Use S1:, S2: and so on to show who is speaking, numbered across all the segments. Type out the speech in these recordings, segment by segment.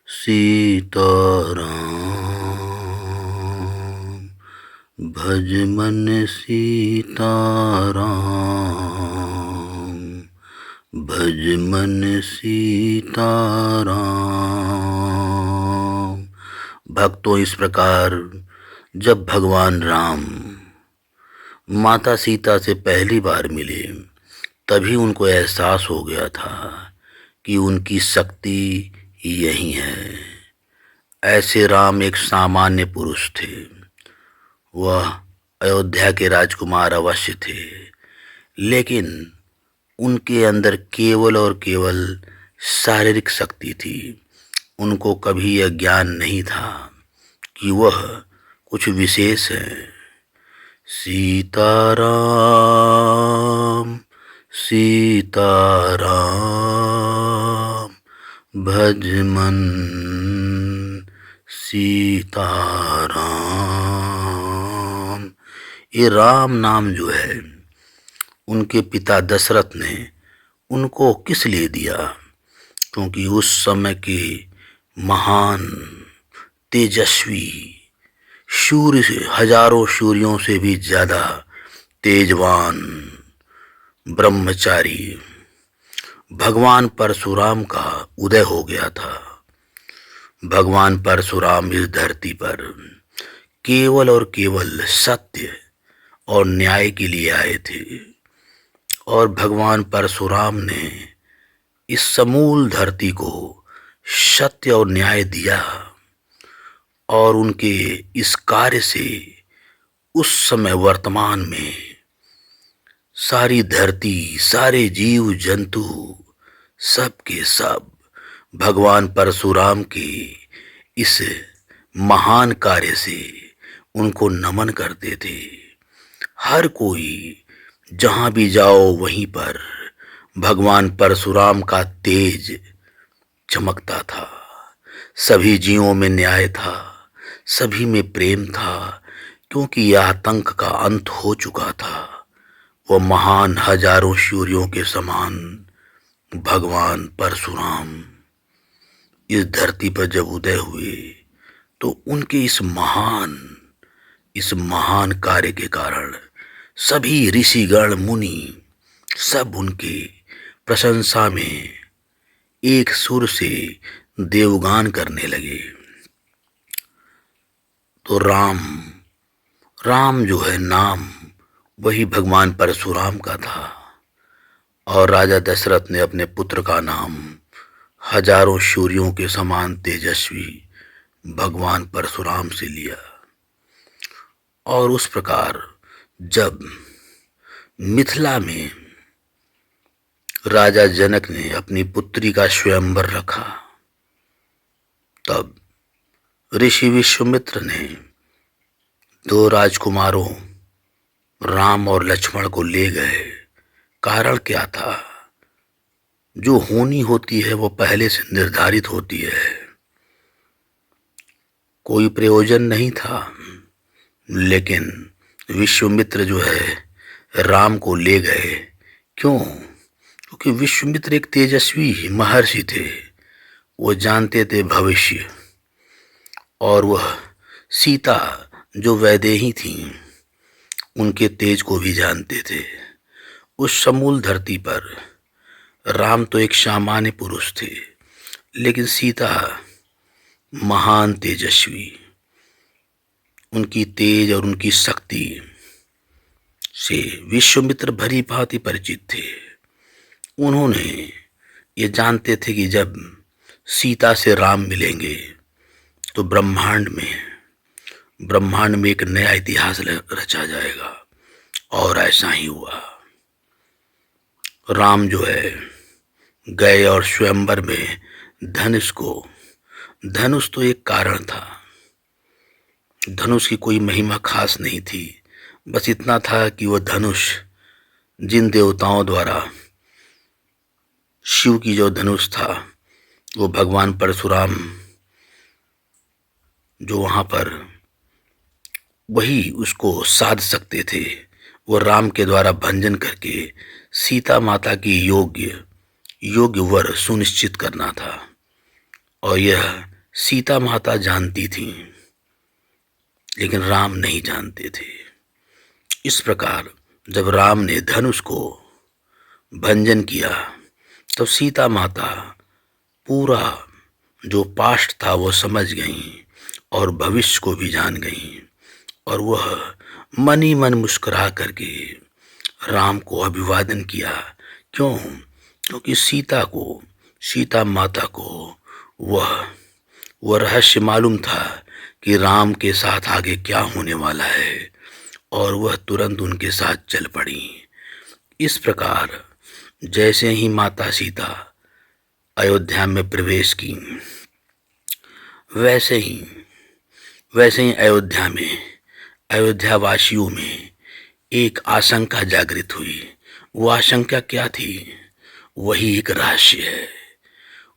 S1: सीताराम भज मन सीताराम भज मन सीताराम। भक्तों, इस प्रकार जब भगवान राम माता सीता से पहली बार मिले तभी उनको एहसास हो गया था कि उनकी शक्ति यही है। ऐसे राम एक सामान्य पुरुष थे। वह अयोध्या के राजकुमार अवश्य थे, लेकिन उनके अंदर केवल और केवल शारीरिक शक्ति थी। उनको कभी यह ज्ञान नहीं था कि वह कुछ विशेष है। सीताराम सीताराम भज मन सीताराम। ये राम नाम जो है, उनके पिता दशरथ ने उनको किस लिए दिया? क्योंकि उस समय के महान तेजस्वी सूर्य, हजारों सूर्यों से भी ज्यादा तेजवान ब्रह्मचारी भगवान परशुराम का उदय हो गया था। भगवान परशुराम इस धरती पर केवल और केवल सत्य और न्याय के लिए आए थे, और भगवान परशुराम ने इस समूल धरती को सत्य और न्याय दिया। और उनके इस कार्य से उस समय वर्तमान में सारी धरती, सारे जीव जंतु, सब के सब भगवान परशुराम के इस महान कार्य से उनको नमन करते थे। हर कोई जहां भी जाओ वहीं पर भगवान परशुराम का तेज चमकता था। सभी जीवों में न्याय था, सभी में प्रेम था, क्योंकि यह आतंक का अंत हो चुका था। वह महान हजारों सूर्यों के समान भगवान परशुराम इस धरती पर जब उदय हुए तो उनके इस महान कार्य के कारण सभी ऋषिगण मुनि सब उनके प्रशंसा में एक सुर से देवगान करने लगे। तो राम जो है नाम, वही भगवान परशुराम का था। और राजा दशरथ ने अपने पुत्र का नाम हजारों सूर्यों के समान तेजस्वी भगवान परशुराम से लिया। और उस प्रकार जब मिथिला में राजा जनक ने अपनी पुत्री का स्वयंवर रखा, तब ऋषि विश्वामित्र ने दो राजकुमारों राम और लक्ष्मण को ले गए। कारण क्या था? जो होनी होती है वो पहले से निर्धारित होती है। कोई प्रयोजन नहीं था, लेकिन विश्वामित्र जो है राम को ले गए। क्यों? क्योंकि विश्वामित्र एक तेजस्वी महर्षि थे। वो जानते थे भविष्य, और वह सीता जो वैदेही थी उनके तेज को भी जानते थे। उस समूल धरती पर राम तो एक सामान्य पुरुष थे, लेकिन सीता महान तेजस्वी, उनकी तेज और उनकी शक्ति से विश्वामित्र भली भांति परिचित थे। उन्होंने ये जानते थे कि जब सीता से राम मिलेंगे तो ब्रह्मांड में एक नया इतिहास रचा जाएगा। और ऐसा ही हुआ। राम जो है गए और स्वयंवर में धनुष तो एक कारण था। धनुष की कोई महिमा खास नहीं थी। बस इतना था कि वह धनुष जिन देवताओं द्वारा, शिव की जो धनुष था वो भगवान परशुराम जो वहां पर वही उसको साध सकते थे, वो राम के द्वारा भंजन करके सीता माता की योग्य वर सुनिश्चित करना था। और यह सीता माता जानती थीं, लेकिन राम नहीं जानते थे। इस प्रकार जब राम ने धनुष को भंजन किया, तब सीता माता पूरा जो पास्ट था वो समझ गईं और भविष्य को भी जान गईं, और वह मन ही मन मुस्कुरा करके राम को अभिवादन किया। क्यों? क्योंकि सीता माता को वह रहस्य मालूम था कि राम के साथ आगे क्या होने वाला है, और वह तुरंत उनके साथ चल पड़ी। इस प्रकार जैसे ही माता सीता अयोध्या में प्रवेश की, वैसे ही अयोध्या वासियों में एक आशंका जागृत हुई। वो आशंका क्या थी? वही एक रहस्य है।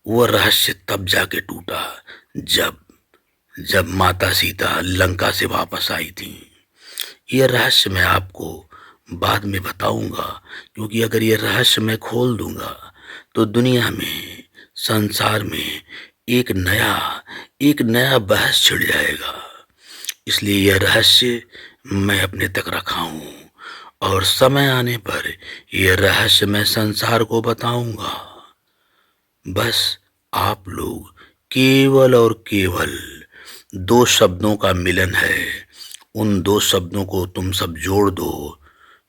S1: वह रहस्य तब जाके टूटा जब माता सीता लंका से वापस आई थी। यह रहस्य मैं आपको बाद में बताऊंगा, क्योंकि अगर यह रहस्य मैं खोल दूंगा तो दुनिया में, संसार में एक नया बहस छिड़ जाएगा। इसलिए यह रहस्य मैं अपने तक रखा हूं, और समय आने पर यह रहस्य मैं संसार को बताऊंगा। बस आप लोग केवल और केवल दो शब्दों का मिलन है, उन दो शब्दों को तुम सब जोड़ दो।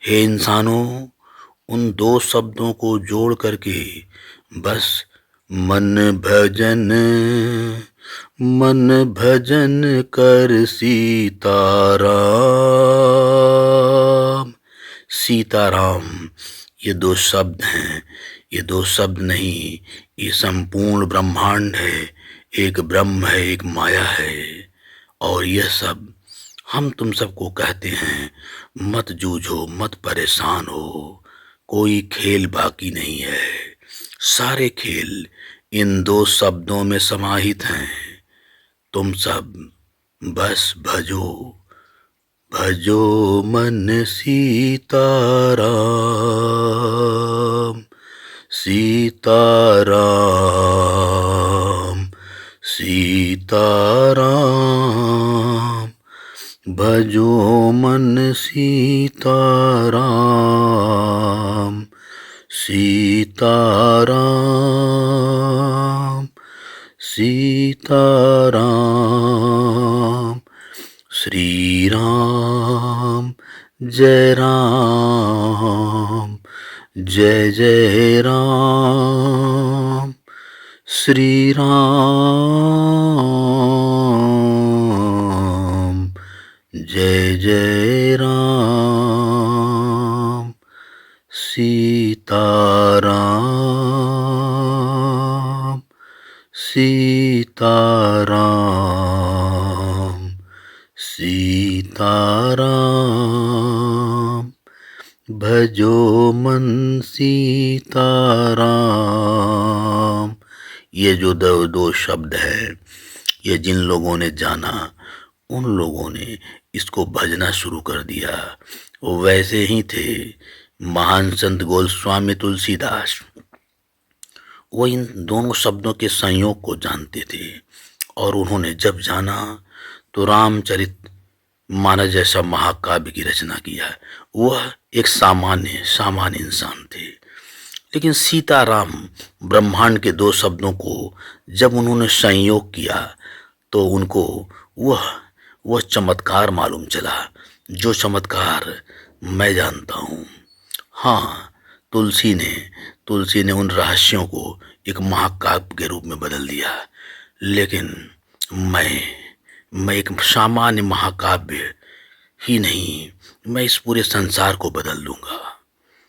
S1: हे इंसानों, उन दो शब्दों को जोड़ करके बस मन भजन कर सीताराम। सीताराम ये दो शब्द हैं, ये दो शब्द नहीं, ये संपूर्ण ब्रह्मांड है। एक ब्रह्म है, एक माया है, और यह सब हम तुम सबको कहते हैं, मत जूझो, मत परेशान हो, कोई खेल बाकी नहीं है। सारे खेल इन दो शब्दों में समाहित हैं। तुम सब बस भजो मन सीताराम, सीताराम, सीताराम। भजो मन सीताराम, सीताराम, सीताराम। श्री राम जय राम, जय जय राम। श्री राम जय जय राम। सीताराम, सीताराम, सीताराम। भजो मन सीताराम। ये जो दो शब्द है, ये जिन लोगों ने जाना, उन लोगों ने इसको भजना शुरू कर दिया। वो वैसे ही थे महान संत गोस्वामी तुलसीदास, वो इन दोनों शब्दों के संयोग को जानते थे, और उन्होंने जब जाना तो रामचरित मानस जैसा महाकाव्य की रचना किया। वह एक सामान्य इंसान थे, लेकिन सीताराम ब्रह्मांड के दो शब्दों को जब उन्होंने संयोग किया तो उनको वह चमत्कार मालूम चला, जो चमत्कार मैं जानता हूँ। हाँ, तुलसी ने उन रहस्यों को एक महाकाव्य के रूप में बदल दिया, लेकिन मैं एक सामान्य महाकाव्य ही नहीं, मैं इस पूरे संसार को बदल दूंगा।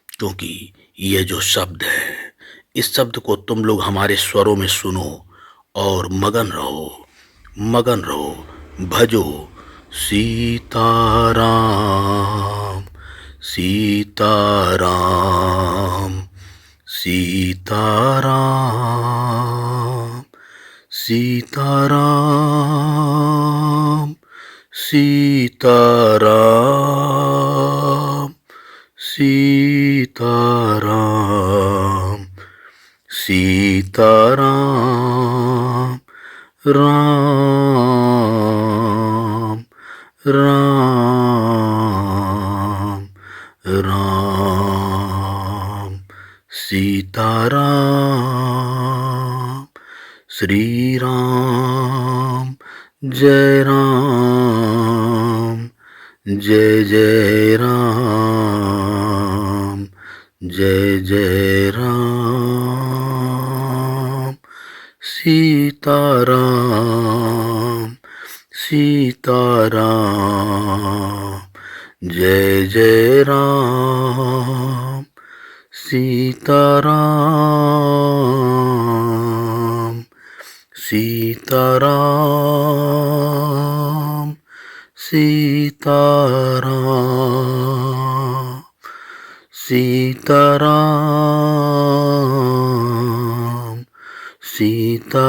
S1: क्योंकि ये जो शब्द है, इस शब्द को तुम लोग हमारे स्वरों में सुनो और मगन रहो। भजो सीताराम, सीताराम, सीताराम, सीताराम, सीताराम, सीताराम, सीताराम। राम राम राम सीताराम श्री राम जय राम जय जय राम जय जय राम सीताराम सीताराम जय जय राम सीताराम सीताराम सीताराम सीताराम सीताराम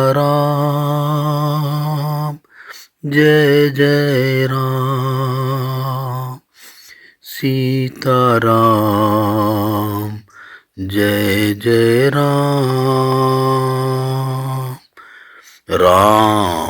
S1: जय जय राम सीताराम जय जय राम राम